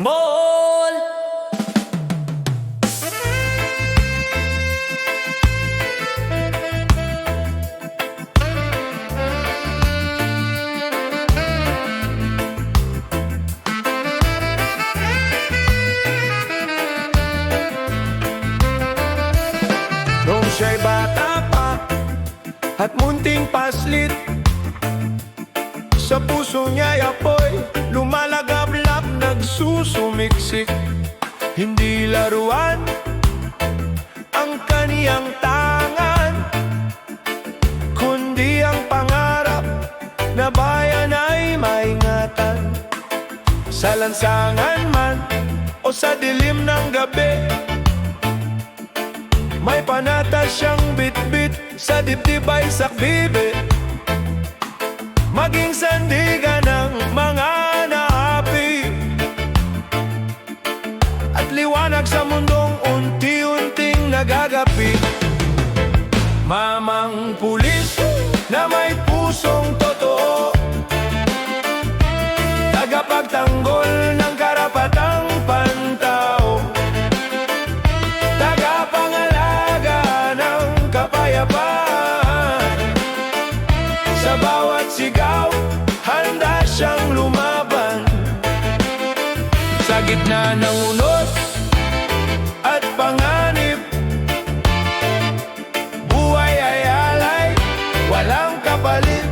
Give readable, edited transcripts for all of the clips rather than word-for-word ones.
Mall. Nung siya'y bata pa at munting paslit, sa puso niya'y apoy lumalagablap, nagsusumiksik. Hindi laruan ang kaniyang tangan, kundi ang pangarap na bayan ay maingatan. Sa lansangan man o sa dilim ng gabi, may panata siyang bitbit, sa dibdib ay sakbibi. Maging sandigan ng mga naapi, at liwanag sa mundong unti-unting nagagapi. Mamang pulis na may pusong totoo, tagapagtanggol ng karapatang pantao, tagapangalaga ng kapayapaan. Sa bawat sigaw, handa siyang lumaban. Sa gitna ng unos at panganib, buhay ay alay, walang kapalit.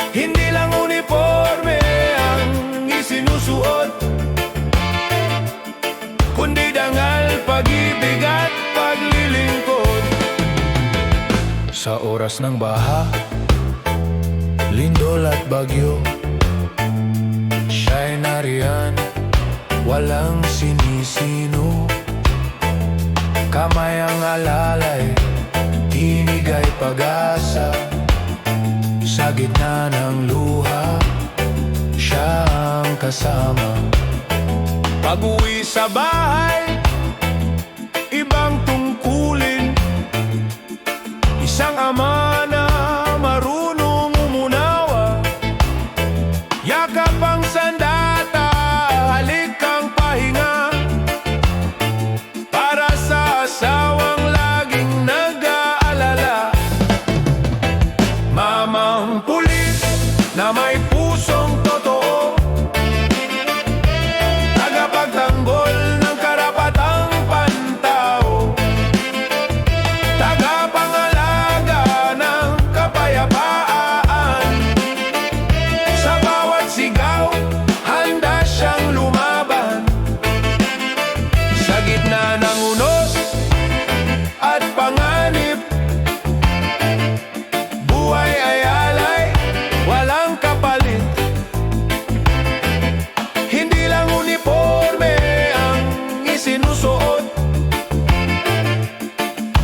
Hindi lang uniforme ang isinusuot, kundi dangal, pag-ibig at paglilingkod. Sa oras ng baha, lindol at bagyo, siya'y nariyan, walang sinisino. Kamay ang alalay, tinig ay pag-asa. Sa gitna ng luha, siya ang kasama. Pag-uwi sa bahay, ibang tungkulin. Isang ama na marunong umunawa, yakap ang sandata, halik ang pahinga, para sa asawang laging nag-aalala. Mamang pulis na may pusong totoo, tagapagtanggol ng karapatang pantao, tagapangalaga ng kapayapaan. Sa bawat sigaw, handa siyang lumaban. Sa gitna ng unos at panganib, buhay ay alay, walang kapalit. Hindi lang uniforme ang isinusuot,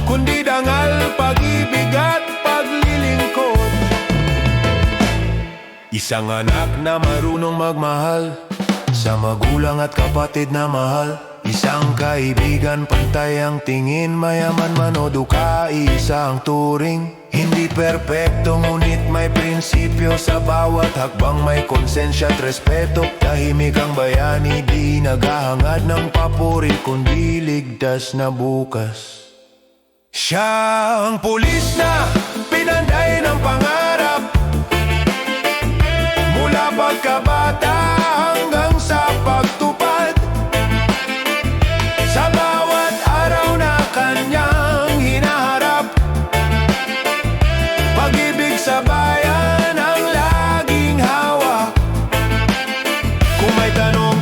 kundi dangal, pag-ibig at paglilingkod. Isang anak na marunong magmahal, sa magulang at kapatid na mahal. Isang kaibigan, pantay ang tingin, mayaman man o duka, isa ang turing. Hindi perpekto, ngunit may prinsipyo, sa bawat hakbang may konsensya at respeto. Tahimik ang bayani, di naghahangad ng papuri, kundi ligtas na bukas. Siya ang pulis na pinanday ng pangarap, mula pagkabata hanggang sa pagtupad. Sa bawat araw na kanyang hinaharap, pag-ibig sa bayan ang laging hawak. Kung may tanong